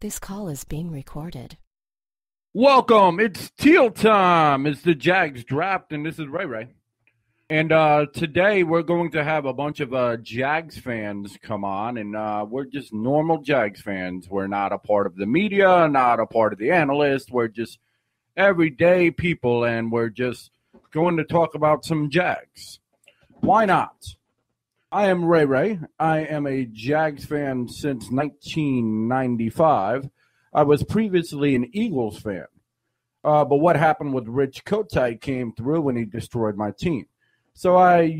This call is being recorded. Welcome. It's Teal time. It's the Jags draft, and this is Ray Ray. And today we're going to have a bunch of Jags fans come on, and we're just normal Jags fans. We're not a part of the media, not a part of the analysts. We're just everyday people, and we're just going to talk about some Jags. Why not? I am Ray Ray. I am a Jags fan since 1995. I was previously an Eagles fan. But what happened with Rich Kotite came through and he destroyed my team. So I,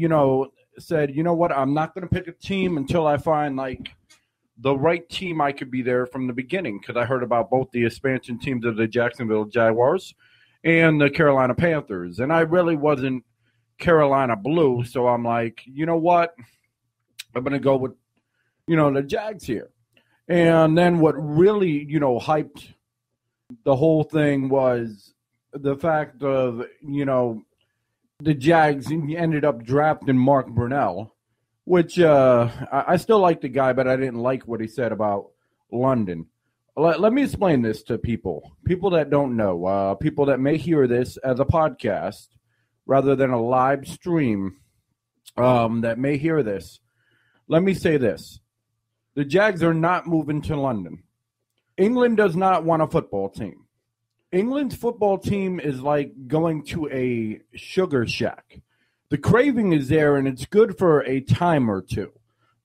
said, you know what, I'm not going to pick a team until I find, the right team I could be there from the beginning, because I heard about both the expansion teams of the Jacksonville Jaguars and the Carolina Panthers. And I really wasn't Carolina blue, so I'm like, you know what, I'm going to go with, the Jags here. And then what really, hyped the whole thing was the fact of, the Jags ended up drafting Mark Brunell, which I still like the guy, but I didn't like what he said about London. Let me explain this to people that don't know, people that may hear this as a podcast rather than a live stream that may hear this. Let me say this. The Jags are not moving to London. England does not want a football team. England's football team is like going to a sugar shack. The craving is there, and it's good for a time or two.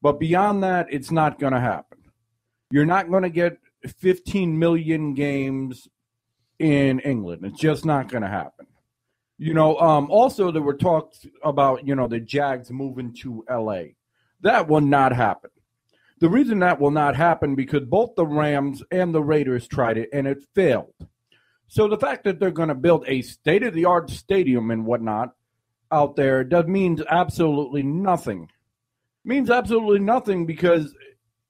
But beyond that, it's not going to happen. You're not going to get 15 million games in England. It's just not going to happen. Also, there were talks about, the Jags moving to L.A. That will not happen. The reason that will not happen because both the Rams and the Raiders tried it, and it failed. So the fact that they're going to build a state-of-the-art stadium and whatnot out there means absolutely nothing. It means absolutely nothing because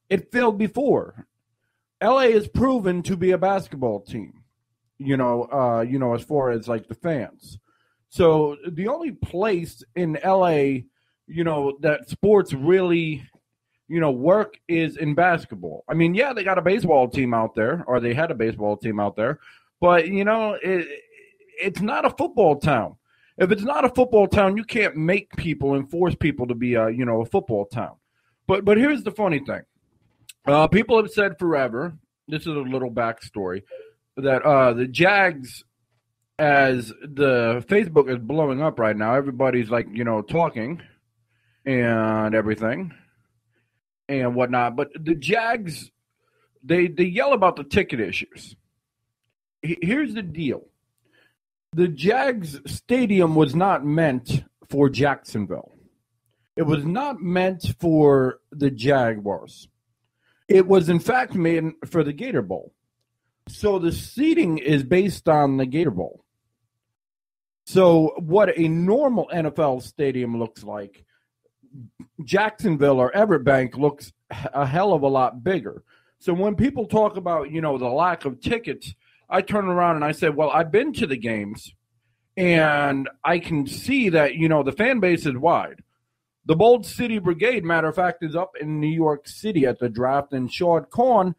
it failed before. L.A. is proven to be a basketball team, as far as, the fans. So the only place in L.A., that sports really work is in basketball. I mean, yeah, they got a baseball team out there, or they had a baseball team out there, but, it's not a football town. If it's not a football town, you can't make people and force people to be, a football town. But here's the funny thing. People have said forever, this is a little backstory, that the Jags, as the Facebook is blowing up right now, everybody's talking and everything and whatnot. But the Jags, they yell about the ticket issues. Here's the deal. The Jags stadium was not meant for Jacksonville. It was not meant for the Jaguars. It was, in fact, made for the Gator Bowl. So the seating is based on the Gator Bowl. So what a normal NFL stadium looks like, Jacksonville or Everett Bank looks a hell of a lot bigger. So when people talk about, the lack of tickets, I turn around and I say, well, I've been to the games, and I can see that, the fan base is wide. The Bold City Brigade, matter of fact, is up in New York City at the draft, and Shad Khan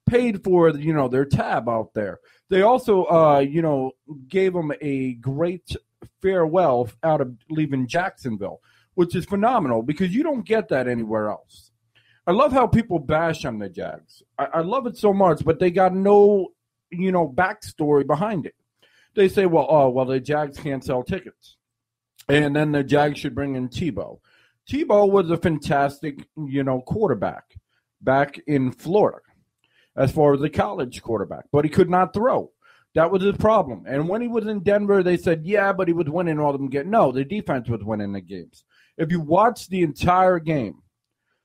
paid for, their tab out there. They also, gave them a great farewell out of leaving Jacksonville, which is phenomenal because you don't get that anywhere else. I love how people bash on the Jags. I love it so much, but they got no, backstory behind it. They say, well, the Jags can't sell tickets. And then the Jags should bring in Tebow. Tebow was a fantastic, quarterback back in Florida as far as a college quarterback, but he could not throw. That was his problem. And when he was in Denver, they said, yeah, but he was winning all of them. No, the defense was winning the games. If you watch the entire game,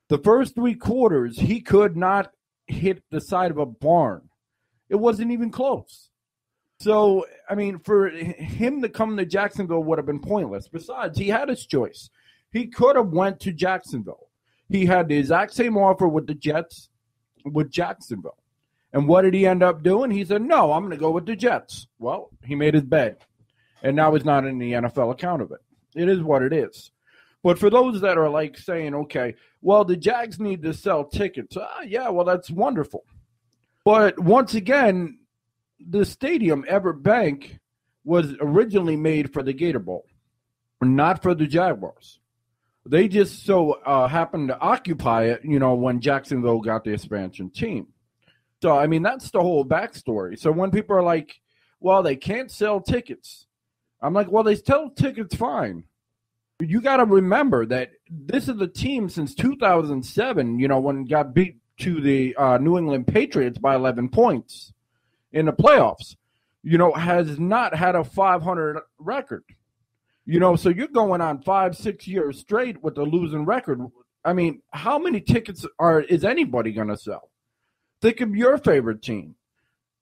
the first 3 quarters, he could not hit the side of a barn. It wasn't even close. So, I mean, for him to come to Jacksonville would have been pointless. Besides, he had his choice. He could have went to Jacksonville. He had the exact same offer with the Jets, with Jacksonville. And what did he end up doing? He said, no, I'm going to go with the Jets. Well, he made his bed. And now he's not in the NFL account of it. It is what it is. But for those that are like saying, okay, well, the Jags need to sell tickets. Yeah, well, that's wonderful. But once again, the stadium, Everett Bank, was originally made for the Gator Bowl, not for the Jaguars. They just so happened to occupy it, when Jacksonville got the expansion team. So, I mean, that's the whole backstory. So when people are like, well, they can't sell tickets, I'm like, well, they sell tickets fine. You got to remember that this is a team since 2007, when it got beat to the New England Patriots by 11 points in the playoffs, has not had a 500 record. So you're going on 5-6 years straight with a losing record. I mean, how many tickets is anybody going to sell? Think of your favorite team.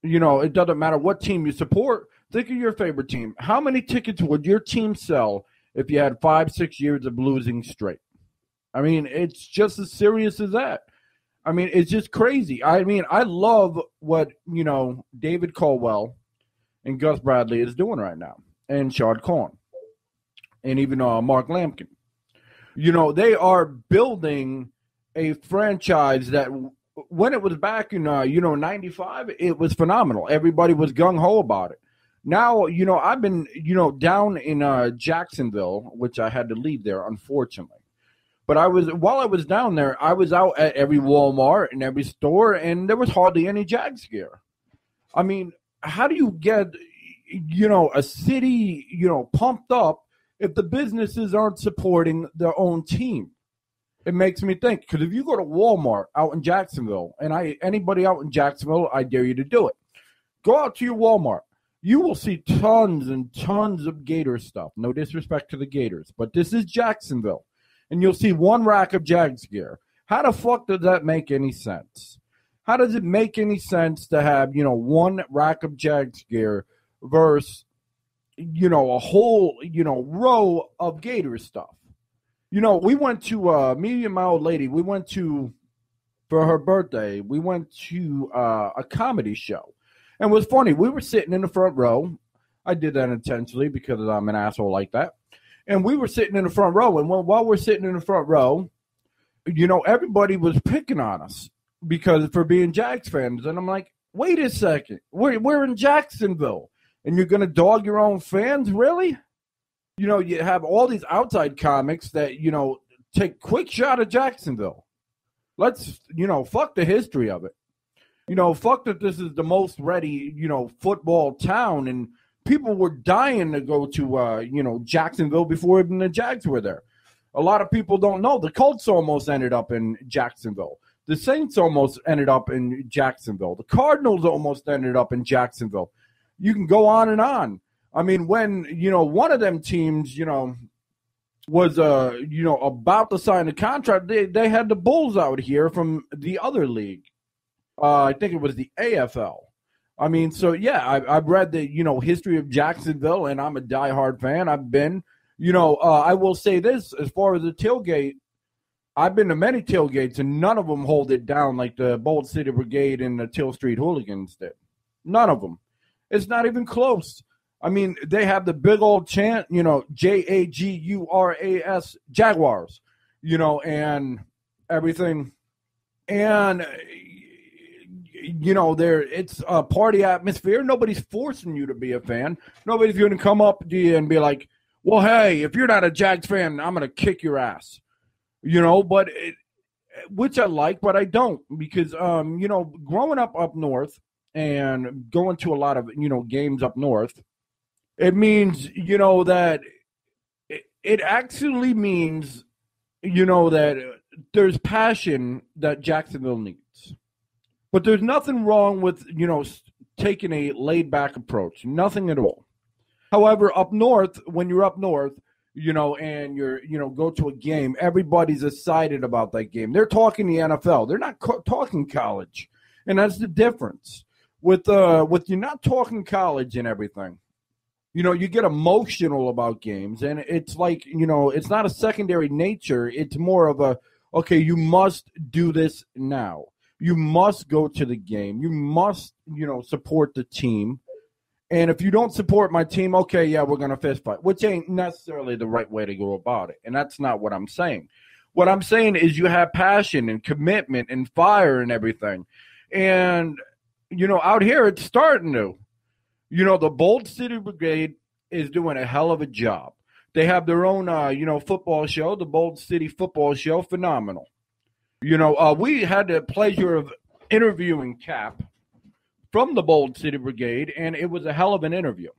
It doesn't matter what team you support. Think of your favorite team. How many tickets would your team sell if you had 5-6 years of losing straight? I mean, it's just as serious as that. I mean, it's just crazy. I mean, I love what, David Caldwell and Gus Bradley is doing right now, and Shad Khan, and even Mark Lampkin. They are building a franchise that when it was back in, 95, it was phenomenal. Everybody was gung-ho about it. Now, I've been, down in Jacksonville, which I had to leave there, unfortunately. But while I was down there, I was out at every Walmart and every store, and there was hardly any Jags gear. I mean, how do you get, a city, pumped up if the businesses aren't supporting their own team? It makes me think, because if you go to Walmart out in Jacksonville, and anybody out in Jacksonville, I dare you to do it. Go out to your Walmart. You will see tons and tons of Gator stuff. No disrespect to the Gators, but this is Jacksonville. And you'll see one rack of Jags gear. How the fuck does that make any sense? How does it make any sense to have, one rack of Jags gear versus, a whole, row of Gator stuff? We went to, me and my old lady, for her birthday, we went to a comedy show. And it was funny. We were sitting in the front row. I did that intentionally because I'm an asshole like that. And we were sitting in the front row. And while we're sitting in the front row, everybody was picking on us for being Jags fans. And I'm like, wait a second. We're in Jacksonville. And you're going to dog your own fans? Really? You have all these outside comics that, take quick shot at Jacksonville. Let's, fuck the history of it. Fuck that this is the most ready, football town. And people were dying to go to, Jacksonville before even the Jags were there. A lot of people don't know. The Colts almost ended up in Jacksonville. The Saints almost ended up in Jacksonville. The Cardinals almost ended up in Jacksonville. You can go on and on. I mean, when, one of them teams, was, about to sign a contract, they had the Bulls out here from the other league. I think it was the AFL. I mean, so, yeah, I've read the, history of Jacksonville, and I'm a diehard fan. I've been, I will say this, as far as the tailgate, I've been to many tailgates, and none of them hold it down like the Bold City Brigade and the Till Street Hooligans did. None of them. It's not even close. I mean, they have the big old chant, Jaguars, Jaguars, and everything. And, it's a party atmosphere. Nobody's forcing you to be a fan. Nobody's going to come up to you and be like, well, hey, if you're not a Jags fan, I'm going to kick your ass. But which I like, but I don't, because, growing up north and going to a lot of, games up north, it means, that it actually means, that there's passion that Jacksonville needs. But there's nothing wrong with, taking a laid-back approach. Nothing at all. However, up north, when you're up north, and you're, go to a game, everybody's excited about that game. They're talking the NFL. They're not talking college. And that's the difference. With you're not talking college and everything. You get emotional about games, and it's like, it's not a secondary nature. It's more of a, okay, you must do this now. You must go to the game. You must, support the team. And if you don't support my team, okay, yeah, we're going to fist fight, which ain't necessarily the right way to go about it. And that's not what I'm saying. What I'm saying is you have passion and commitment and fire and everything. And out here it's starting to. The Bold City Brigade is doing a hell of a job. They have their own, football show, the Bold City Football Show. Phenomenal. We had the pleasure of interviewing Cap from the Bold City Brigade, and it was a hell of an interview.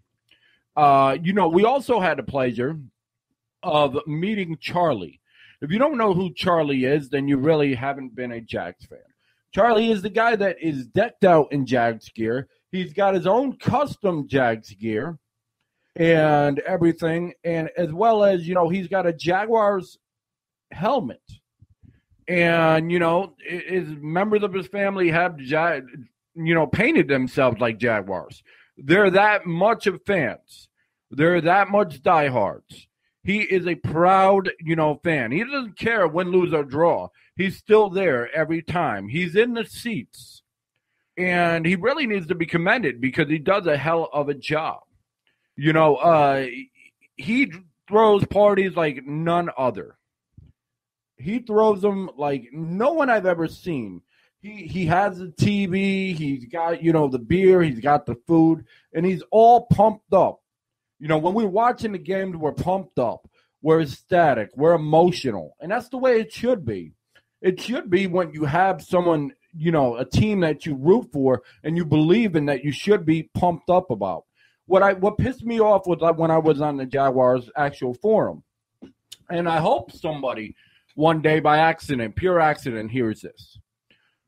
We also had the pleasure of meeting Charlie. If you don't know who Charlie is, then you really haven't been a Jags fan. Charlie is the guy that is decked out in Jags gear. He's got his own custom Jags gear and everything, and as well as, he's got a Jaguars helmet. And, his members of his family have, painted themselves like Jaguars. They're that much of fans. They're that much diehards. He is a proud, fan. He doesn't care win, lose, or draw. He's still there every time. He's in the seats. And he really needs to be commended because he does a hell of a job. He throws parties like none other. He throws them like no one I've ever seen. He has the TV, he's got, the beer, he's got the food, and he's all pumped up. When we're watching the games, we're pumped up. We're ecstatic. We're emotional. And that's the way it should be. It should be when you have someone, a team that you root for and you believe in that you should be pumped up about. What pissed me off was when I was on the Jaguars actual forum. And I hope somebody one day by accident, pure accident, hears this.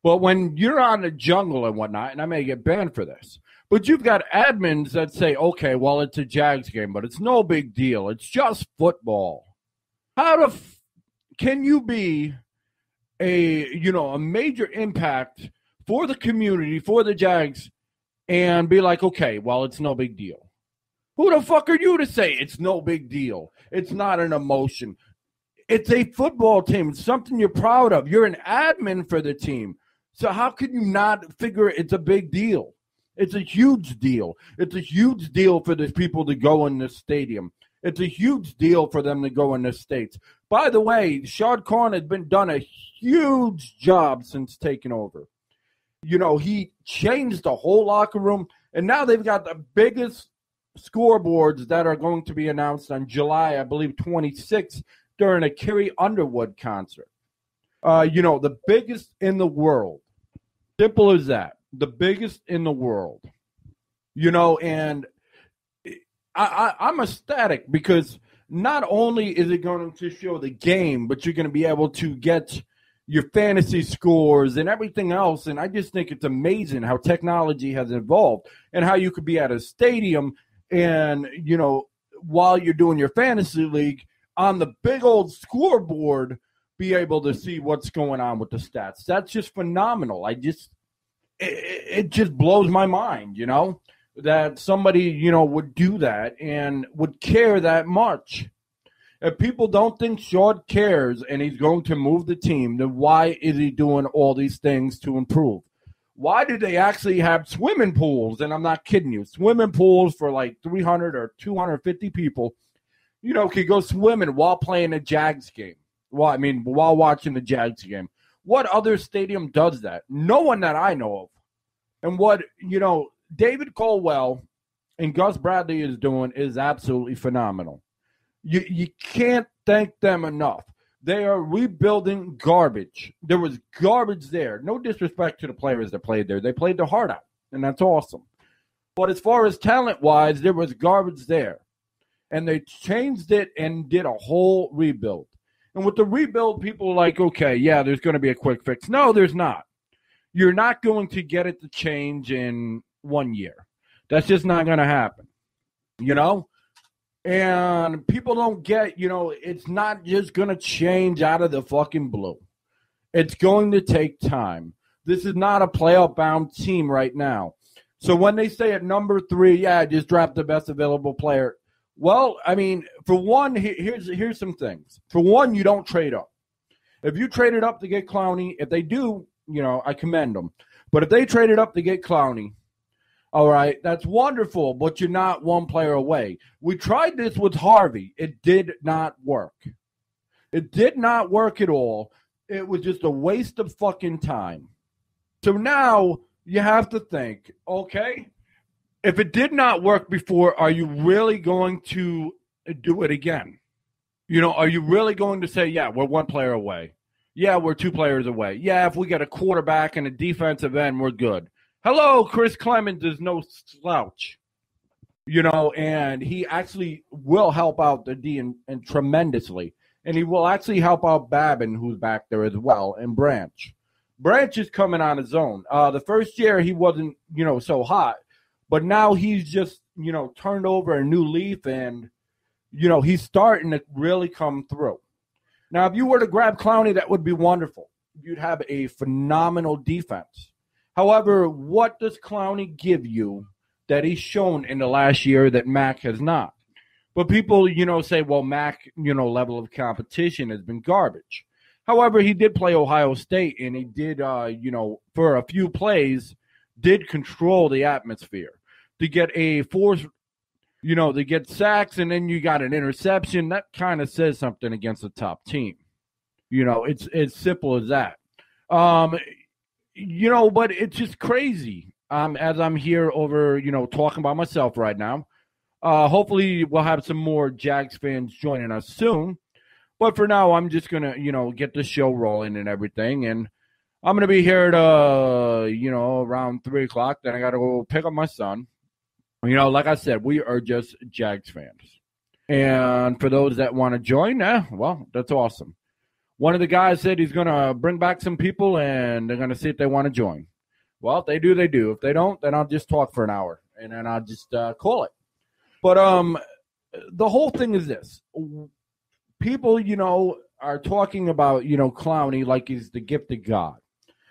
But when you're on the jungle and whatnot, and I may get banned for this, but you've got admins that say, okay, well, it's a Jags game, but it's no big deal. It's just football. How can you be a major impact for the community, for the Jags, and be like, okay, well, it's no big deal? Who the fuck are you to say it's no big deal? It's not an emotion. It's a football team. It's something you're proud of. You're an admin for the team. So how can you not figure it's a big deal? It's a huge deal. It's a huge deal for the people to go in this stadium. It's a huge deal for them to go in the States. By the way, Shad Khan has done a huge job since taking over. He changed the whole locker room, and now they've got the biggest scoreboards that are going to be announced on July, I believe, 26th during a Carrie Underwood concert. The biggest in the world. Simple as that. The biggest in the world. And I'm ecstatic because not only is it going to show the game, but you're going to be able to get your fantasy scores and everything else. And I just think it's amazing how technology has evolved and how you could be at a stadium and, while you're doing your fantasy league on the big old scoreboard, be able to see what's going on with the stats. That's just phenomenal. It just blows my mind, that somebody, would do that and would care that much. If people don't think Shad cares and he's going to move the team, then why is he doing all these things to improve? Why do they actually have swimming pools? And I'm not kidding you. Swimming pools for like 300 or 250 people, could go swimming while playing a Jags game. While watching the Jags game. What other stadium does that? No one that I know of. And what, David Colwell and Gus Bradley is doing is absolutely phenomenal. You can't thank them enough. They are rebuilding garbage. There was garbage there. No disrespect to the players that played there. They played their heart out, and that's awesome. But as far as talent-wise, there was garbage there. And they changed it and did a whole rebuild. And with the rebuild, people are like, okay, yeah, there's going to be a quick fix. No, there's not. You're not going to get it to change in 1 year. That's just not going to happen, And people don't get, it's not just going to change out of the fucking blue. It's going to take time. This is not a playoff-bound team right now. So when they say at number 3, just draft the best available player. Well, for one, here's some things. For one, you don't trade up. If you traded up to get Clowney, if they do, I commend them. But if they traded up to get Clowney, all right, that's wonderful, but you're not one player away. We tried this with Harvey. It did not work. It did not work at all. It was just a waste of fucking time. So now you have to think, okay, if it did not work before, are you really going to do it again? Are you really going to say, yeah, we're one player away? Yeah, we're two players away. Yeah, if we get a quarterback and a defensive end, we're good. Hello, Chris Clemens is no slouch. And he actually will help out the D and tremendously. And he will actually help out Babin, who's back there as well, and Branch. Branch is coming on his own. The first year he wasn't, so hot. But now he's just, turned over a new leaf and, he's starting to really come through. Now, if you were to grab Clowney, that would be wonderful. You'd have a phenomenal defense. However, what does Clowney give you that he's shown in the last year that Mac has not? But people, say, well, Mac, level of competition has been garbage. However, he did play Ohio State, and he did, for a few plays, did control the atmosphere. To get a force, to get sacks, and then you got an interception, that kind of says something against the top team. It's as simple as that. But it's just crazy. As I'm here over, talking about myself right now. Hopefully we'll have some more Jags fans joining us soon. But for now, I'm just going to, get the show rolling and everything. And I'm going to be here at, around 3 o'clock. Then I got to go pick up my son. Like I said, we are just Jags fans. And for those that want to join, well, that's awesome. One of the guys said he's going to bring back some people, and they're going to see if they want to join. Well, if they do, they do. If they don't, then I'll just talk for an hour, and then I'll just call it. But the whole thing is this. People, are talking about, Clowney like he's the gift of God.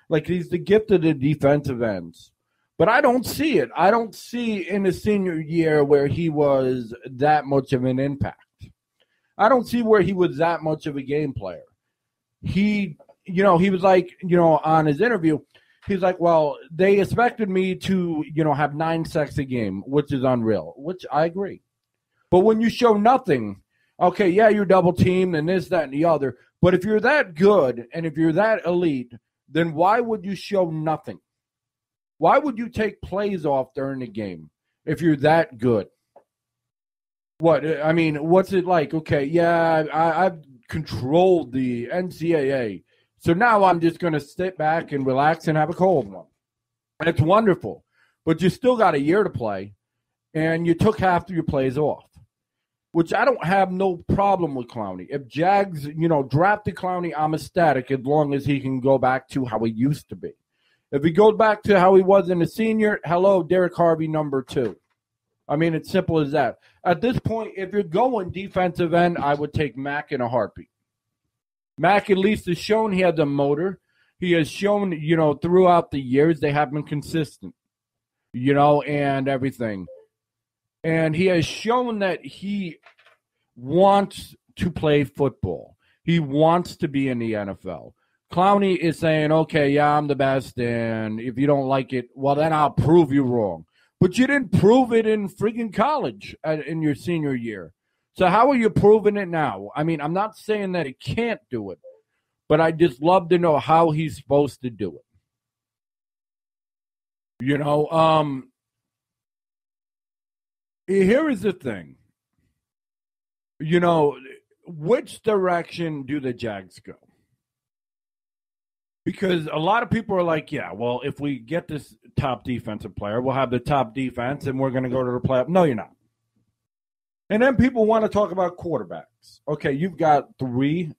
Like he's the gift of the defensive ends. But I don't see it. I don't see in his senior year where he was that much of an impact. I don't see where he was that much of a game player. He was like, on his interview, he's like, well, they expected me to, have 9 sacks a game, which is unreal, which I agree. But when you show nothing, okay, yeah, you're double teamed and this, that, and the other. But if you're that good and if you're that elite, then why would you show nothing? Why would you take plays off during the game if you're that good? What's it like? Okay, yeah, I've controlled the NCAA. So now I'm just going to sit back and relax and have a cold one. And it's wonderful. But you still got a year to play, and you took half of your plays off, which I don't have no problem with Clowney. If Jags, drafted Clowney, I'm ecstatic as long as he can go back to how he used to be. If he goes back to how he was in the senior, hello, Derek Harvey number 2. It's simple as that. At this point, if you're going defensive end, I would take Mac in a heartbeat. Mac at least has shown he has a motor. He has shown, throughout the years they have been consistent, and everything. And he has shown that he wants to play football. He wants to be in the NFL. Clowney is saying, okay, yeah, I'm the best, and if you don't like it, well, then I'll prove you wrong. But you didn't prove it in freaking college in your senior year. So how are you proving it now? I'm not saying that he can't do it, but I just love to know how he's supposed to do it. Here is the thing. Which direction do the Jags go? Because a lot of people are like, yeah, well, if we get this top defensive player, we'll have the top defense and we're going to go to the playoff. No, you're not. And then people want to talk about quarterbacks. Okay, you've got 3,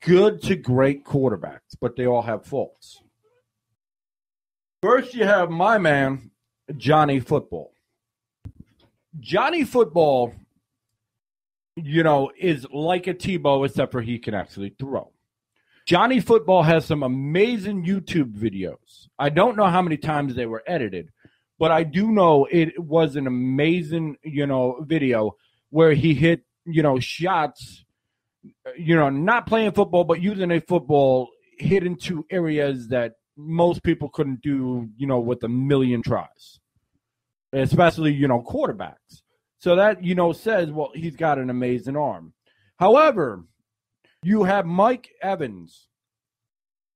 good to great quarterbacks, but they all have faults. First, you have my man, Johnny Football. Johnny Football, is like a Tebow, except for he can actually throw. Johnny Football has some amazing YouTube videos. I don't know how many times they were edited, but I do know it was an amazing, video where he hit, shots, not playing football, but using a football hit into areas that most people couldn't do, with a million tries, especially, quarterbacks. So that, says, well, he's got an amazing arm. However, you have Mike Evans,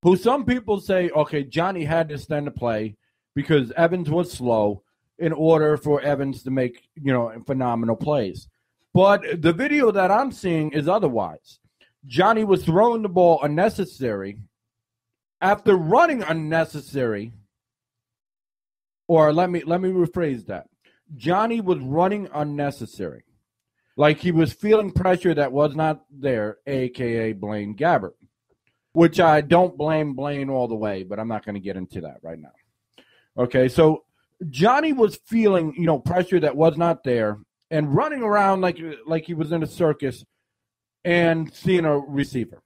who some people say, okay, Johnny had to stand to play because Evans was slow in order for Evans to make, phenomenal plays. But the video that I'm seeing is otherwise. Johnny was throwing the ball unnecessary. After running unnecessary, or let me rephrase that. Johnny was running unnecessary. Like he was feeling pressure that was not there, a.k.a. Blaine Gabbert, which I don't blame Blaine all the way, but I'm not going to get into that right now. Okay, so Johnny was feeling, pressure that was not there and running around like he was in a circus and seeing a receiver.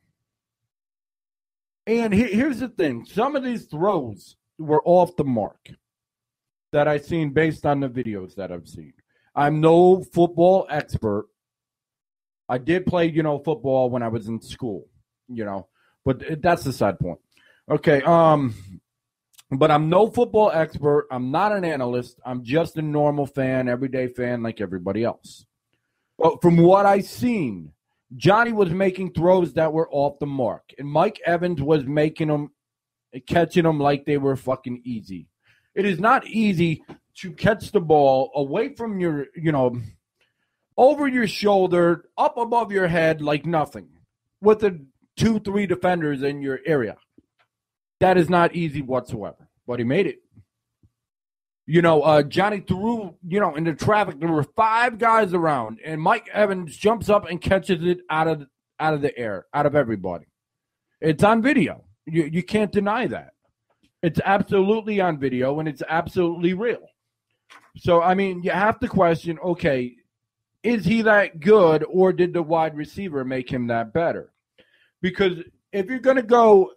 And here's the thing. Some of these throws were off the mark that I've seen based on the videos that I've seen. I'm no football expert. I did play, football when I was in school, but that's the side point. Okay, but I'm no football expert. I'm not an analyst. I'm just a normal fan, everyday fan like everybody else. But from what I've seen, Johnny was making throws that were off the mark, and Mike Evans was catching them like they were fucking easy. It is not easy to catch the ball away from your, over your shoulder, up above your head like nothing with the 2-3 defenders in your area. That is not easy whatsoever, but he made it. Johnny threw, into traffic. There were 5 guys around, and Mike Evans jumps up and catches it out of the air, out of everybody. It's on video. You can't deny that. It's absolutely on video, and it's absolutely real. So, I mean, you have to question, okay, is he that good, or did the wide receiver make him that better? Because if you're going to go,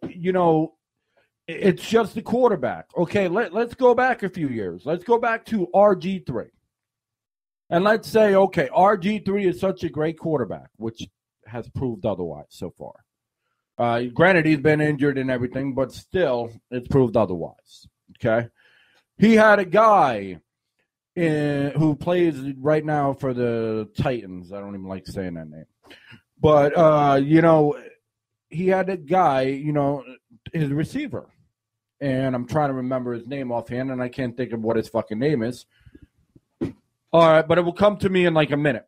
it's just the quarterback. Okay, let's go back a few years. Let's go back to RG3. And let's say, okay, RG3 is such a great quarterback, which has proved otherwise so far. Granted, he's been injured and everything, but still, it's proved otherwise. Okay? He had a guy who plays right now for the Titans. I don't even like saying that name. But, he had a guy, his receiver. And I'm trying to remember his name offhand, and I can't think of what his fucking name is. All right, but it will come to me in like a minute.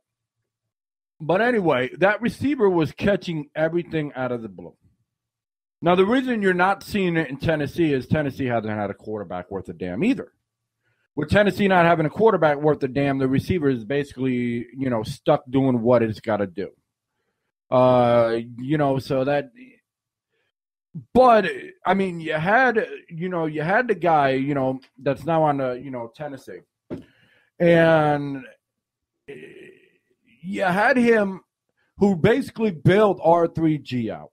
But anyway, that receiver was catching everything out of the blue. Now, the reason you're not seeing it in Tennessee is Tennessee hasn't had a quarterback worth a damn either. With Tennessee not having a quarterback worth a damn, the receiver is basically, stuck doing what it's got to do. So that – but, I mean, you had the guy, that's now on the, Tennessee. And you had him who basically bailed R3G out.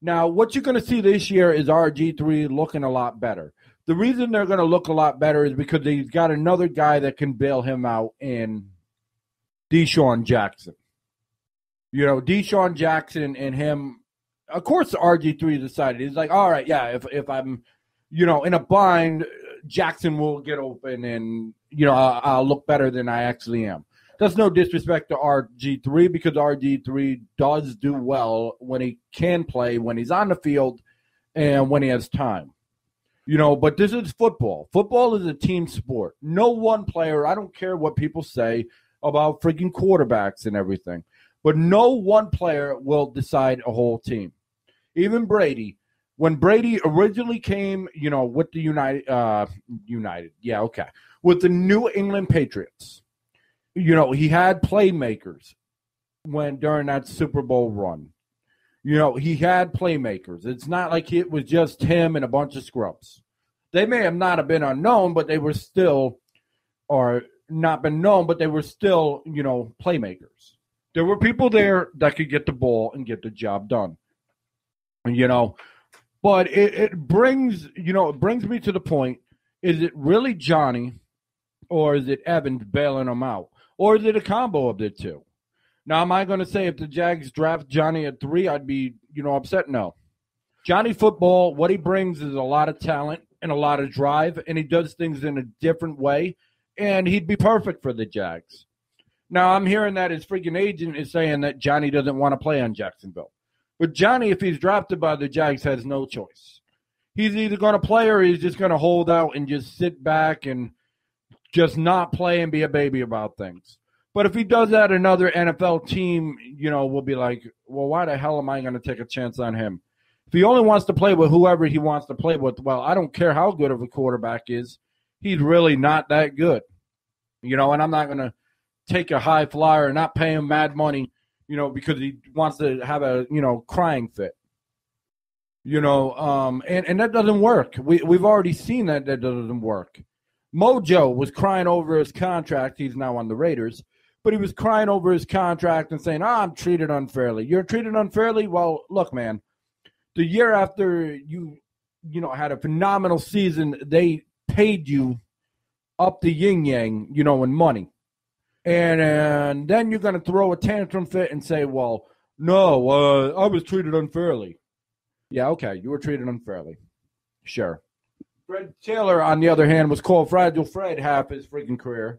Now, what you're going to see this year is RG3 looking a lot better. The reason they're going to look a lot better is because he's got another guy that can bail him out in Deshaun Jackson. Deshaun Jackson and him, of course, RG3 decided. He's like, all right, yeah, if I'm, in a bind, Jackson will get open and, I'll look better than I actually am. That's no disrespect to RG3 because RG3 does do well when he can play, when he's on the field, and when he has time. But this is football. Football is a team sport. No one player, I don't care what people say about freaking quarterbacks and everything, but no one player will decide a whole team. Even Brady. When Brady originally came, with the with the New England Patriots, he had playmakers during that Super Bowl run. He had playmakers. It's not like it was just him and a bunch of scrubs. They may have not have been unknown, but they were still, or not been known, but they were still, playmakers. There were people there that could get the ball and get the job done. But it brings me to the point, is it really Johnny or is it Evans bailing him out? Or is it a combo of the two? Now, am I going to say if the Jags draft Johnny at 3, I'd be, upset? No. Johnny football, what he brings is a lot of talent and a lot of drive, and he does things in a different way, and he'd be perfect for the Jags. Now, I'm hearing that his freaking agent is saying that Johnny doesn't want to play on Jacksonville. But Johnny, if he's drafted by the Jags, has no choice. He's either going to play or he's just going to hold out and just sit back and just not play and be a baby about things. But if he does that, another NFL team, will be like, well, why the hell am I going to take a chance on him? If he only wants to play with whoever he wants to play with, well, I don't care how good of a quarterback is. He's really not that good. And I'm not going to take a high flyer and not pay him mad money, because he wants to have a, crying fit. And that doesn't work. We've already seen that doesn't work. Mojo was crying over his contract. He's now on the Raiders. But he was crying over his contract and saying, I'm treated unfairly. You're treated unfairly? Well, look, man, the year after you had a phenomenal season, they paid you up the yin-yang, in money. And then you're going to throw a tantrum fit and say, well, no, I was treated unfairly. Yeah, okay, you were treated unfairly. Sure. Fred Taylor, on the other hand, was called Fragile Fred half his freaking career,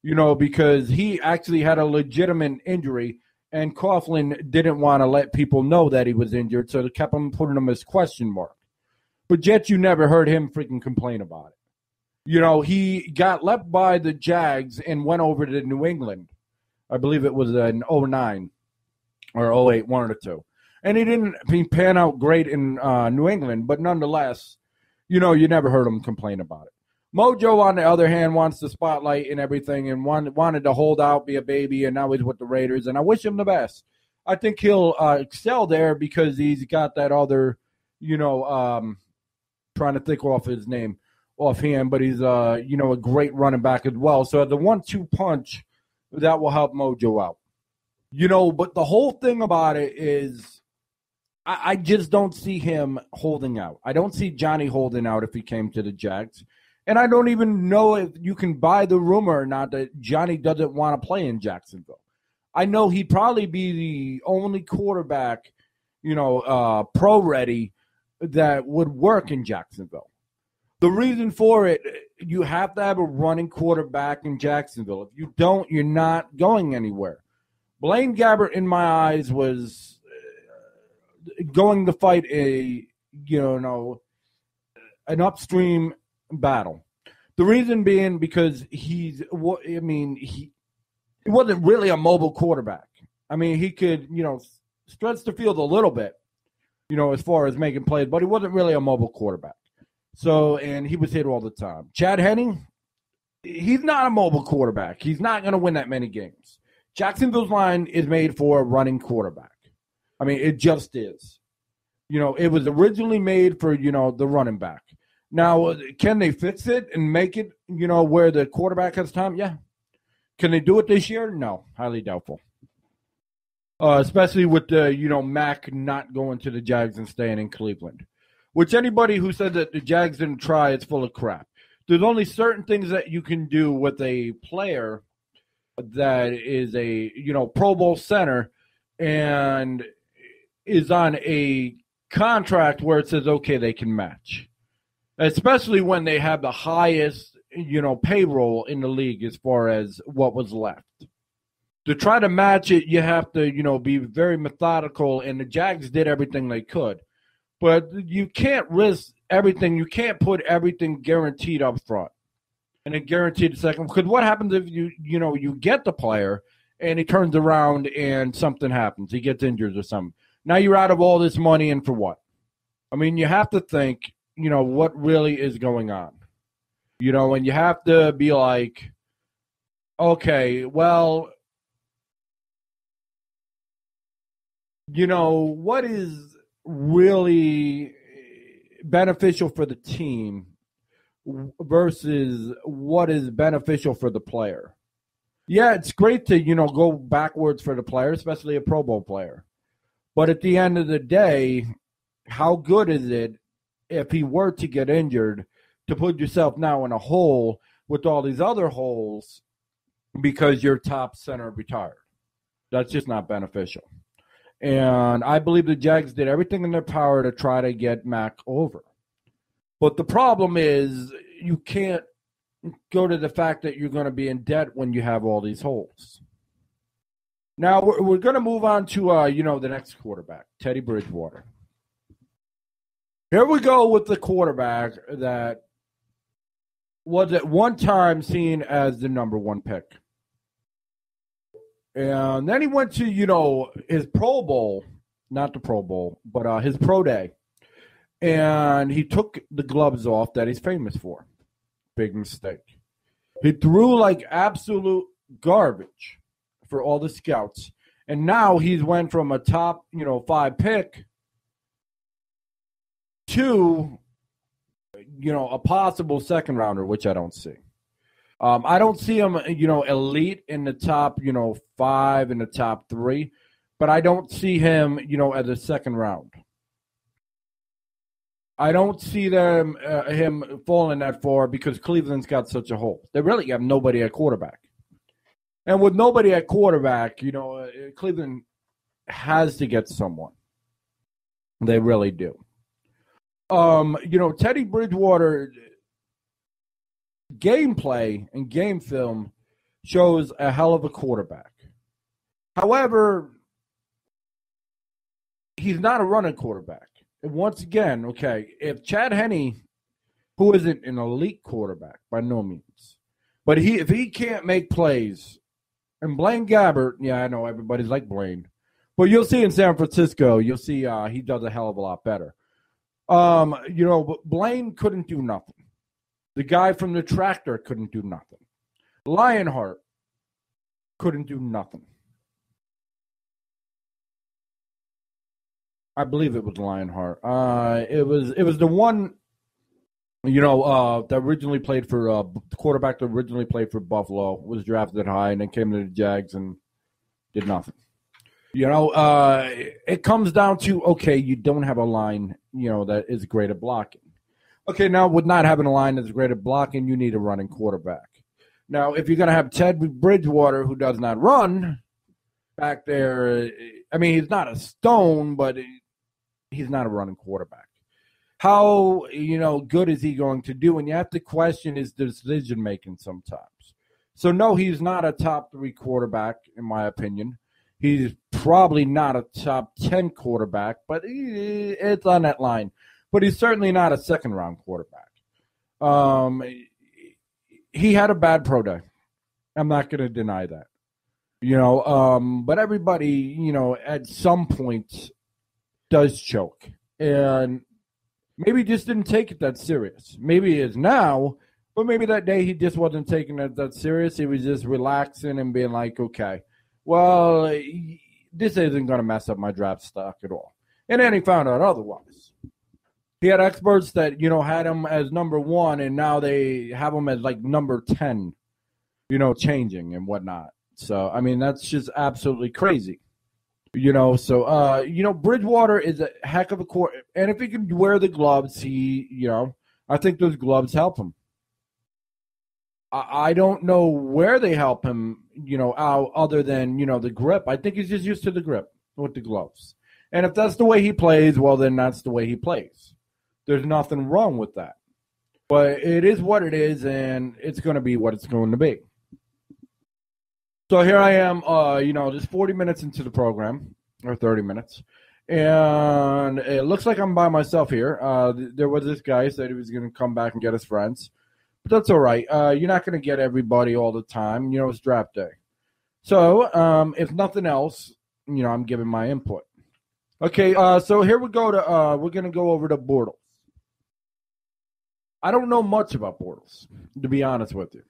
because he actually had a legitimate injury, and Coughlin didn't want to let people know that he was injured, so they kept him putting him as question mark. But yet you never heard him freaking complain about it. He got left by the Jags and went over to New England. I believe it was in 09 or 08, one of the two. And he didn't pan out great in New England, but nonetheless, you never heard him complain about it. Mojo, on the other hand, wants the spotlight and everything and wanted to hold out, be a baby, and now he's with the Raiders, and I wish him the best. I think he'll excel there because he's got that other, trying to think off his name offhand, but he's, a great running back as well. So the 1-2 punch, that will help Mojo out. But the whole thing about it is I just don't see him holding out. I don't see Johnny holding out if he came to the Jags. And I don't even know if you can buy the rumor or not that Johnny doesn't want to play in Jacksonville. I know he'd probably be the only quarterback, pro-ready that would work in Jacksonville. The reason for it, you have to have a running quarterback in Jacksonville. If you don't, you're not going anywhere. Blaine Gabbert, in my eyes, was going to fight an upstream battle. The reason being because he wasn't really a mobile quarterback. I mean, he could, stretch the field a little bit, as far as making plays, but he wasn't really a mobile quarterback. So, and he was hit all the time. Chad Henne, he's not a mobile quarterback. He's not going to win that many games. Jacksonville's line is made for a running quarterback. I mean, it just is. It was originally made for, the running back. Now, can they fix it and make it, where the quarterback has time? Yeah. Can they do it this year? No, highly doubtful. Especially with the, Mac not going to the Jags and staying in Cleveland. Which anybody who said that the Jags didn't try is full of crap. There's only certain things that you can do with a player that is a, Pro Bowl center and is on a contract where it says, okay, they can match. Especially when they have the highest, payroll in the league as far as what was left. To try to match it, you have to, be very methodical, and the Jags did everything they could. But you can't risk everything. You can't put everything guaranteed up front and then guaranteed the second. Because what happens if you get the player and he turns around and something happens? He gets injured or something. Now you're out of all this money, and for what? I mean, you have to think, what really is going on. And you have to be like, okay, well, what is really beneficial for the team versus what is beneficial for the player. Yeah, it's great to, go backwards for the player, especially a Pro Bowl player. But at the end of the day, how good is it if he were to get injured to put yourself now in a hole with all these other holes because your top center retired? That's just not beneficial. And I believe the Jags did everything in their power to try to get Mac over. But the problem is you can't go to the fact that you're going to be in debt when you have all these holes. Now we're going to move on to the next quarterback, Teddy Bridgewater. Here we go with the quarterback that was at one time seen as the number one pick. And then he went to, his Pro Bowl, not the Pro Bowl, but his Pro Day. And he took the gloves off that he's famous for. Big mistake. He threw like absolute garbage for all the scouts. And now he's went from a top, 5 pick to, a possible second rounder, which I don't see. I don't see him, elite in the top, 5 in the top 3, but I don't see him, as a second round. I don't see him falling that far because Cleveland's got such a hole. They really have nobody at quarterback. And with nobody at quarterback, Cleveland has to get someone. They really do. Teddy Bridgewater gameplay and game film shows a hell of a quarterback. However, he's not a running quarterback. And once again, okay, if Chad Henne, who isn't an elite quarterback by no means, but if he can't make plays, and Blaine Gabbert, yeah, I know everybody's like Blaine, but you'll see in San Francisco, you'll see he does a hell of a lot better. Blaine couldn't do nothing. The guy from the tractor couldn't do nothing. Lionheart couldn't do nothing. I believe it was Lionheart. It was the one, that originally played for the quarterback that originally played for Buffalo, was drafted high, and then came to the Jags and did nothing. It comes down to, okay, you don't have a line, that is great at blocking. Okay, now with not having a line that's great at blocking, you need a running quarterback. Now, if you're going to have Ted Bridgewater, who does not run back there, I mean, he's not a stone, but he's not a running quarterback. How, good is he going to do? And you have to question his decision-making sometimes. So, no, he's not a top 3 quarterback, in my opinion. He's probably not a top 10 quarterback, but it's on that line. But he's certainly not a second-round quarterback. He had a bad pro day. I'm not going to deny that. But everybody, at some point does choke. And maybe just didn't take it that serious. Maybe he is now, but maybe that day he just wasn't taking it that serious. He was just relaxing and being like, okay, well, this isn't going to mess up my draft stock at all. And then he found out otherwise. He had experts that, had him as number 1, and now they have him as like number 10, changing and whatnot. So, I mean, that's just absolutely crazy. Bridgewater is a heck of a quarterback. And if he can wear the gloves, I think those gloves help him. I don't know where they help him, out other than, the grip. I think he's just used to the grip with the gloves. And if that's the way he plays, well, then that's the way he plays. There's nothing wrong with that. But it is what it is, and it's going to be what it's going to be. So here I am, just 40 minutes into the program, or 30 minutes. And it looks like I'm by myself here. There was this guy who said he was going to come back and get his friends. But that's all right. You're not going to get everybody all the time. It's draft day. So if nothing else, I'm giving my input. Okay, so here we go to we're going to go over to Bortles. I don't know much about Bortles, to be honest with you.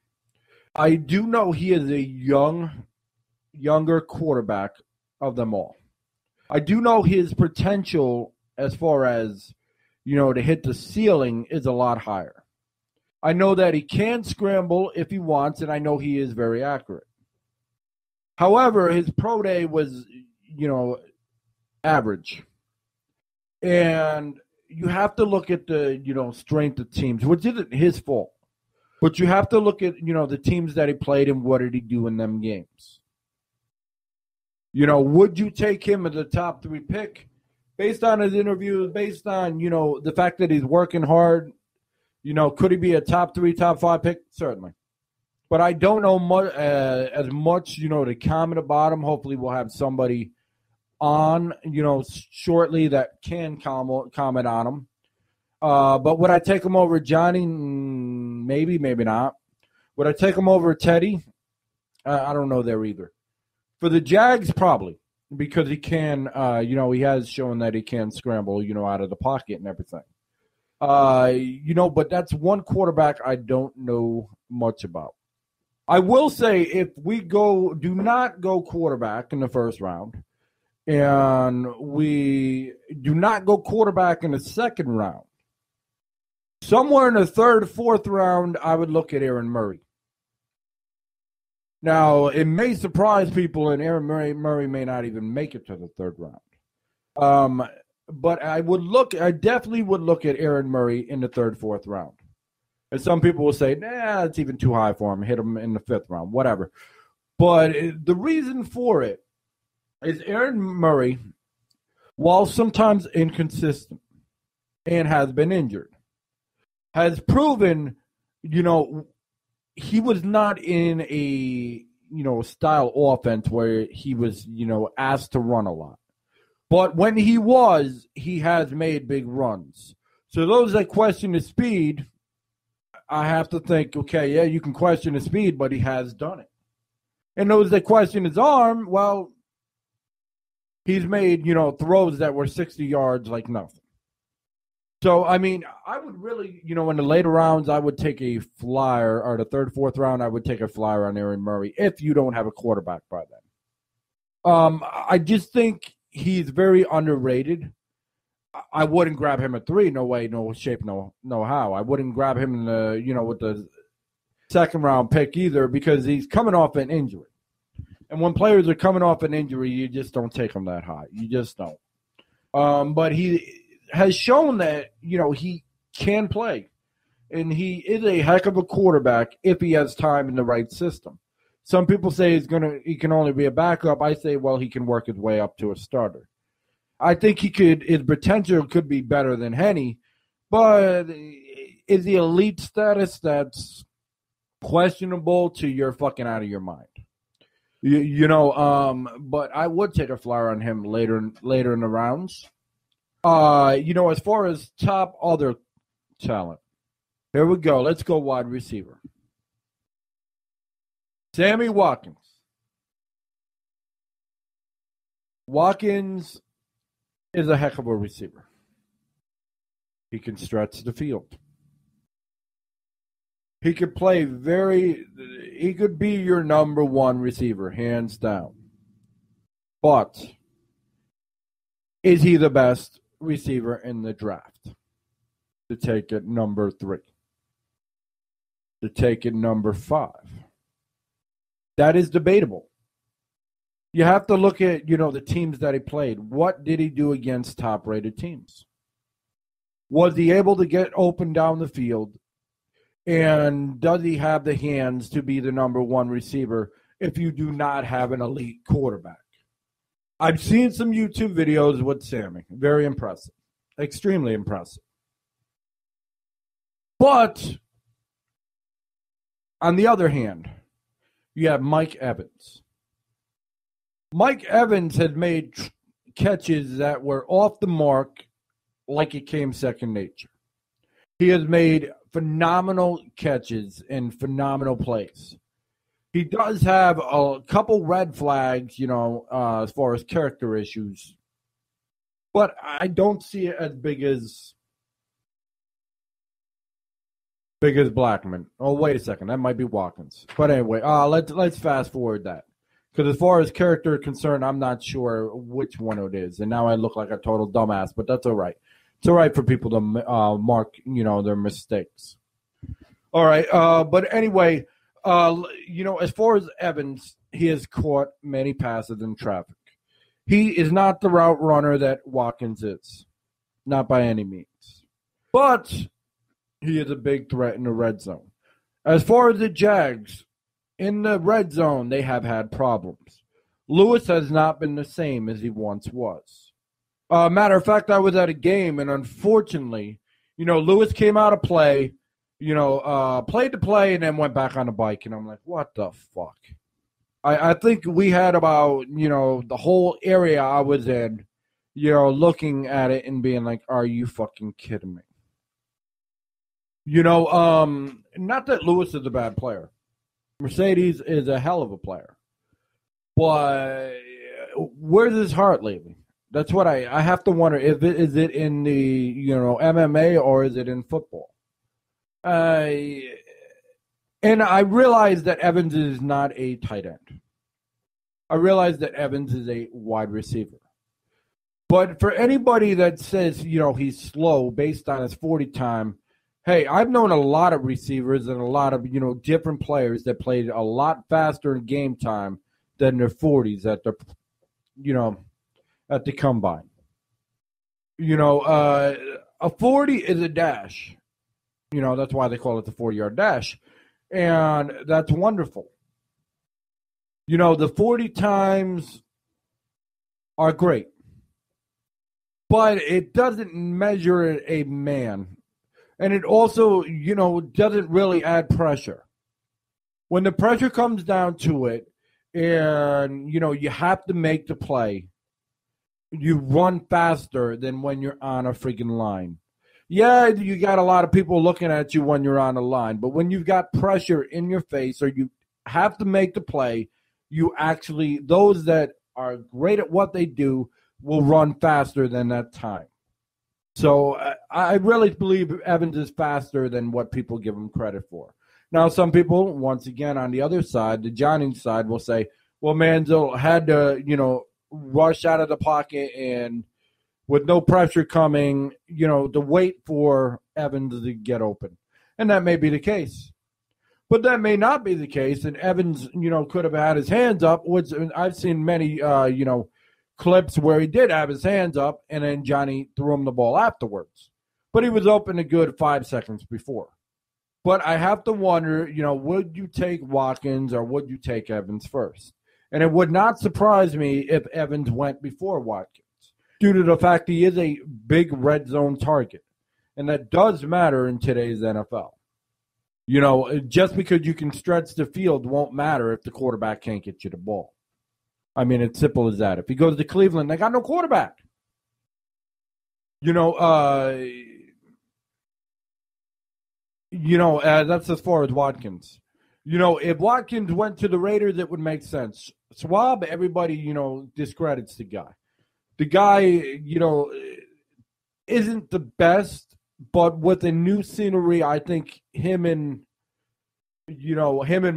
I do know he is a younger quarterback of them all. I do know his potential as far as, to hit the ceiling is a lot higher. I know that he can scramble if he wants, and I know he is very accurate. However, his pro day was, average. And you have to look at the, strength of teams, which isn't his fault. But you have to look at, the teams that he played and what did he do in them games. Would you take him as a top 3 pick based on his interviews, based on, the fact that he's working hard? Could he be a top 3, top 5 pick? Certainly. But I don't know as much, to comment about him. Hopefully we'll have somebody on, shortly that can comment on him. But would I take him over Johnny? Maybe, maybe not. Would I take him over Teddy? I don't know there either. For the Jags, probably, because he can, he has shown that he can scramble, out of the pocket and everything. But that's one quarterback I don't know much about. I will say if we do not go quarterback in the first round, and we do not go quarterback in the second round, somewhere in the third, fourth round, I would look at Aaron Murray. Now, it may surprise people, and Aaron Murray may not even make it to the third round. But I definitely would look at Aaron Murray in the third, fourth round. And some people will say, nah, it's even too high for him. Hit him in the fifth round, whatever. But the reason for it is Aaron Murray, while sometimes inconsistent and has been injured, has proven, he was not in a, style offense where he was, asked to run a lot. But when he has made big runs. So those that question his speed, I have to think, okay, yeah, you can question his speed, but he has done it. And those that question his arm, well, he's made, throws that were 60 yards like nothing. So, I mean, I would really, in the later rounds, I would take a flyer, or the third, fourth round, I would take a flyer on Aaron Murray if you don't have a quarterback by then. I just think he's very underrated. I wouldn't grab him at 3. No way, no shape, no how. I wouldn't grab him in the, with the second round pick either because he's coming off an injury. And when players are coming off an injury, you just don't take them that high. You just don't. But he has shown that, he can play. And he is a heck of a quarterback if he has time in the right system. Some people say he can only be a backup. I say, well, he can work his way up to a starter. I think his potential could be better than Henny, but is the elite status that's questionable to you're fucking out of your mind. But I would take a flyer on him later in the rounds. As far as top other talent, here we go. Let's go wide receiver. Sammy Watkins. Watkins is a heck of a receiver. He can stretch the field. He could he could be your number one receiver, hands down. But is he the best receiver in the draft? To take it number 3. To take it number 5. That is debatable. You have to look at, the teams that he played. What did he do against top-rated teams? Was he able to get open down the field? And does he have the hands to be the number one receiver if you do not have an elite quarterback? I've seen some YouTube videos with Sammy. Very impressive. Extremely impressive. But, on the other hand, you have Mike Evans. Mike Evans had made catches that were off the mark like it came second nature. He has made phenomenal catches and phenomenal plays. He does have a couple red flags, as far as character issues. But I don't see it as big as Blackman. Oh, wait a second. That might be Watkins. But anyway, let's fast forward that. Because as far as character is concerned, I'm not sure which one it is. And now I look like a total dumbass, but that's all right. It's all right for people to mark, their mistakes. All right. But anyway, as far as Evans, he has caught many passes in traffic. He is not the route runner that Watkins is. Not by any means. But he is a big threat in the red zone. As far as the Jags, in the red zone, they have had problems. Lewis has not been the same as he once was. Matter of fact, I was at a game, and unfortunately, Lewis came out of play, played the play and then went back on the bike. And I'm like, what the fuck? I think we had about, the whole area I was in, looking at it and being like, are you fucking kidding me? Not that Lewis is a bad player. Mercedes is a hell of a player. But where's his heart lately? That's what I have to wonder. Is it in the, MMA or is it in football? And I realize that Evans is not a tight end. I realize that Evans is a wide receiver. But for anybody that says, he's slow based on his 40 time, hey, I've known a lot of receivers and a lot of, different players that played a lot faster in game time than their 40s at the, at the combine. A 40 is a dash. That's why they call it the 40-yard dash. And that's wonderful. The 40 times are great. But it doesn't measure a man. And it also, doesn't really add pressure. When the pressure comes down to it, and, you have to make the play, you run faster than when you're on a freaking line. Yeah, you got a lot of people looking at you when you're on the line, but when you've got pressure in your face or you have to make the play, those that are great at what they do will run faster than that time. So I really believe Evans is faster than what people give him credit for. Now, some people, once again, on the other side, the Johnny side, will say, well, Manziel had to, rush out of the pocket and with no pressure coming, to wait for Evans to get open. And that may be the case. But that may not be the case. And Evans, could have had his hands up, which I've seen many, clips where he did have his hands up and then Johnny threw him the ball afterwards. But he was open a good 5 seconds before. But I have to wonder, would you take Watkins or would you take Evans first? And it would not surprise me if Evans went before Watkins due to the fact he is a big red zone target. And that does matter in today's NFL. Just because you can stretch the field won't matter if the quarterback can't get you the ball. I mean, it's simple as that. If he goes to Cleveland, they got no quarterback. That's as far as Watkins. If Watkins went to the Raiders, it would make sense. Schwab, everybody, discredits the guy. The guy, isn't the best, but with the new scenery, I think him and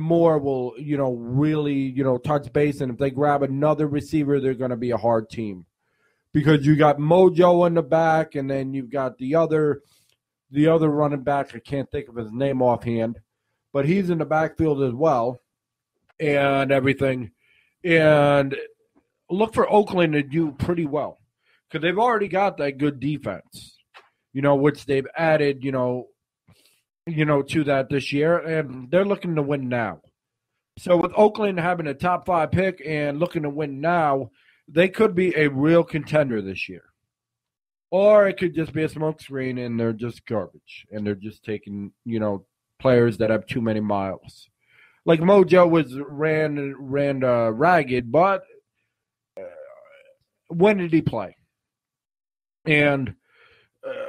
Moore will, really, touch base. And if they grab another receiver, they're going to be a hard team. Because you got Mojo in the back, and then you've got the other running back. I can't think of his name offhand. But he's in the backfield as well and everything. And look for Oakland to do pretty well. Because they've already got that good defense, which they've added, to that this year, and they're looking to win now. So with Oakland having a top 5 pick and looking to win now, they could be a real contender this year. Or it could just be a smokescreen and they're just garbage. And they're just taking, players that have too many miles. Like Mojo ran ragged, but when did he play? And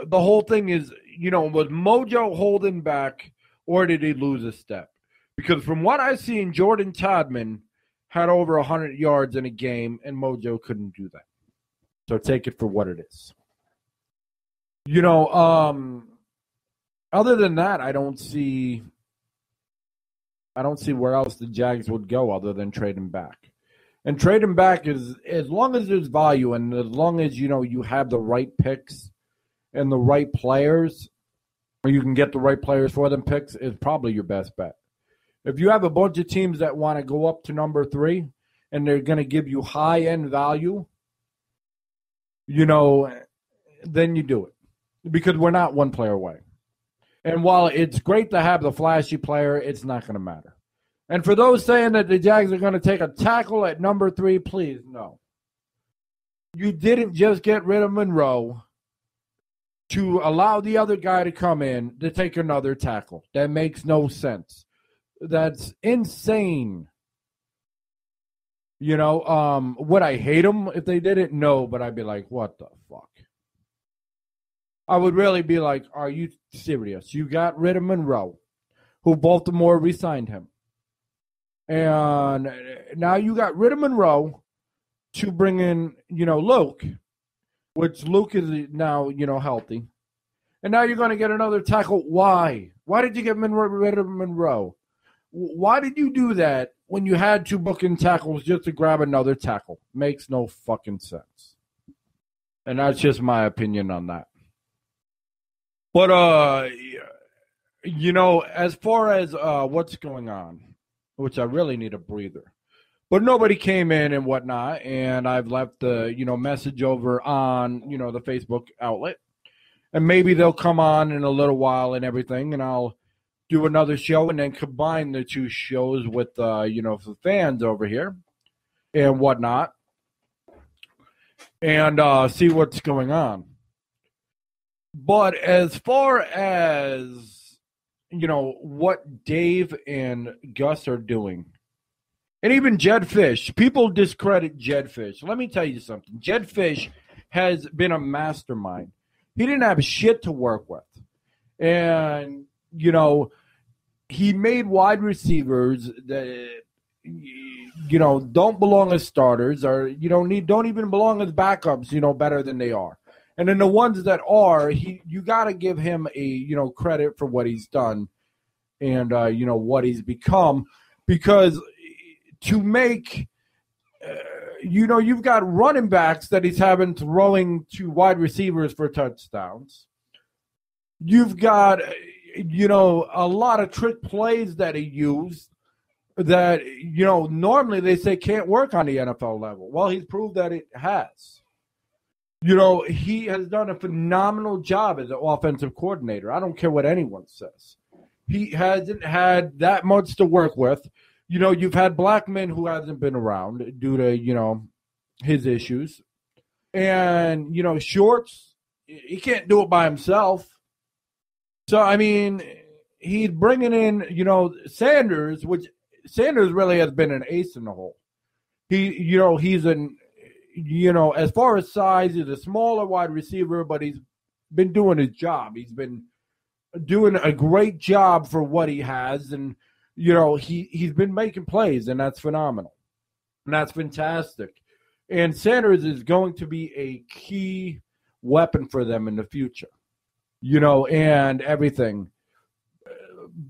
the whole thing is, was Mojo holding back or did he lose a step? Because from what I've seen, Jordan Todman had over 100 yards in a game and Mojo couldn't do that. So take it for what it is. Other than that, I don't see where else the Jags would go other than trade him back. And trade him back is, as long as there's value and as long as, you have the right picks and the right players, or you can get the right players for them picks, is probably your best bet. If you have a bunch of teams that want to go up to number 3 and they're going to give you high-end value, then you do it. Because we're not one player away. And while it's great to have the flashy player, it's not going to matter. And for those saying that the Jags are going to take a tackle at number 3, please, no. You didn't just get rid of Monroe to allow the other guy to come in to take another tackle. That makes no sense. That's insane. Would I hate them if they did it? No, but I'd be like, what the fuck? I would really be like, are you serious? You got rid of Monroe, who Baltimore re-signed him. And now you got rid of Monroe to bring in, Luke, which Luke is now, healthy. And now you're going to get another tackle. Why? Why did you get rid of Monroe? Why did you do that when you had two booking tackles just to grab another tackle? Makes no fucking sense. And that's just my opinion on that. But, as far as what's going on, which I really need a breather. But nobody came in and whatnot, and I've left the, message over on, the Facebook outlet. And maybe they'll come on in a little while and everything, and I'll do another show and then combine the two shows with, the fans over here and whatnot and see what's going on. But as far as, what Dave and Gus are doing, and even Jedd Fisch, people discredit Jedd Fisch. Let me tell you something. Jedd Fisch has been a mastermind. He didn't have shit to work with. And, he made wide receivers that, don't belong as starters or, don't even belong as backups, better than they are. And then the ones that are, you got to give him a, credit for what he's done and, what he's become. Because to make, you've got running backs that he's having throwing to wide receivers for touchdowns. You've got, a lot of trick plays that he used that, normally they say can't work on the NFL level. Well, he's proved that it has. He has done a phenomenal job as an offensive coordinator. I don't care what anyone says. He hasn't had that much to work with. You've had Blackman who hasn't been around due to, his issues. And, Shorts, he can't do it by himself. So, I mean, he's bringing in, Sanders, which Sanders really has been an ace in the hole. He's an, as far as size, he's a smaller wide receiver, but he's been doing his job. He's been doing a great job for what he has. And, he's been making plays, and that's phenomenal. And that's fantastic. And Sanders is going to be a key weapon for them in the future, and everything.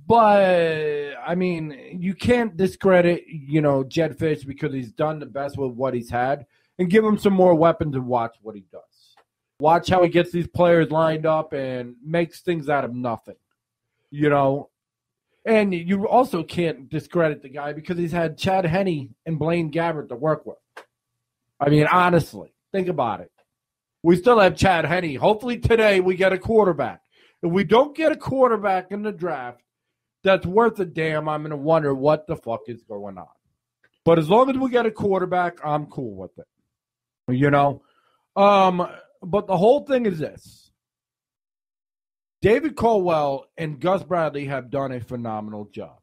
But, I mean, you can't discredit, Jedd Fisch because he's done the best with what he's had, and give him some more weapons and watch what he does. Watch how he gets these players lined up and makes things out of nothing, And you also can't discredit the guy because he's had Chad Henne and Blaine Gabbert to work with. I mean, honestly, think about it. We still have Chad Henne. Hopefully today we get a quarterback. If we don't get a quarterback in the draft that's worth a damn, I'm going to wonder what the fuck is going on. But as long as we get a quarterback, I'm cool with it. But the whole thing is this. David Caldwell and Gus Bradley have done a phenomenal job.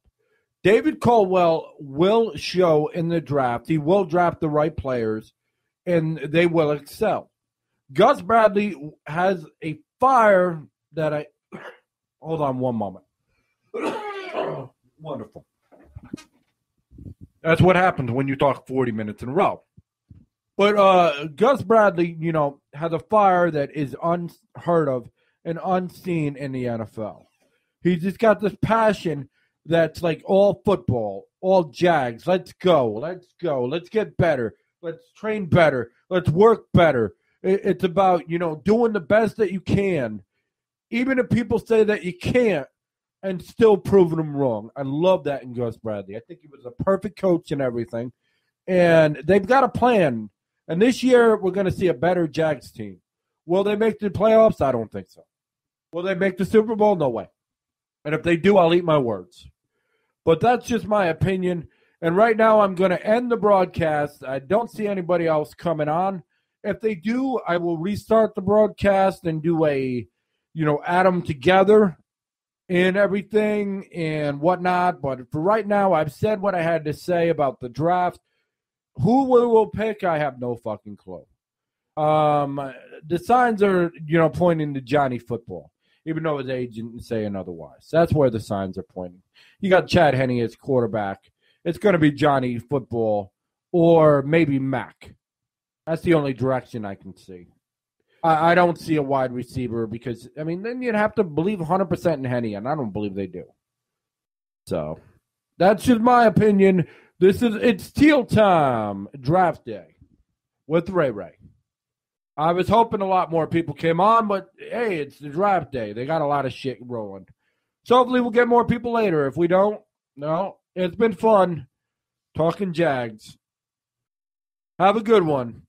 David Caldwell will show in the draft. He will draft the right players, and they will excel. Gus Bradley has a fire that I – hold on one moment. Wonderful. That's what happens when you talk 40 minutes in a row. But Gus Bradley, has a fire that is unheard of and unseen in the NFL. He's just got this passion that's like all football, all Jags. Let's go. Let's get better. Let's train better. Let's work better. It's about, doing the best that you can, even if people say that you can't, and still proving them wrong. I love that in Gus Bradley. I think he was a perfect coach and everything. And they've got a plan. And this year, we're going to see a better Jags team. Will they make the playoffs? I don't think so. Will they make the Super Bowl? No way. And if they do, I'll eat my words. But that's just my opinion. And right now, I'm going to end the broadcast. I don't see anybody else coming on. If they do, I will restart the broadcast and do a add them together and everything and whatnot. But for right now, I've said what I had to say about the draft. Who we will pick, I have no fucking clue. The signs are, pointing to Johnny Football, even though his agent is saying otherwise. That's where the signs are pointing. You got Chad Henne as quarterback. It's going to be Johnny Football or maybe Mac. That's the only direction I can see. I don't see a wide receiver because, then you'd have to believe 100% in Henne, and I don't believe they do. So, that's just my opinion. It's Teal Time, draft day, with Ray Ray. I was hoping a lot more people came on, but hey, it's the draft day. They got a lot of shit rolling. So hopefully we'll get more people later. If we don't, no, it's been fun talking Jags. Have a good one.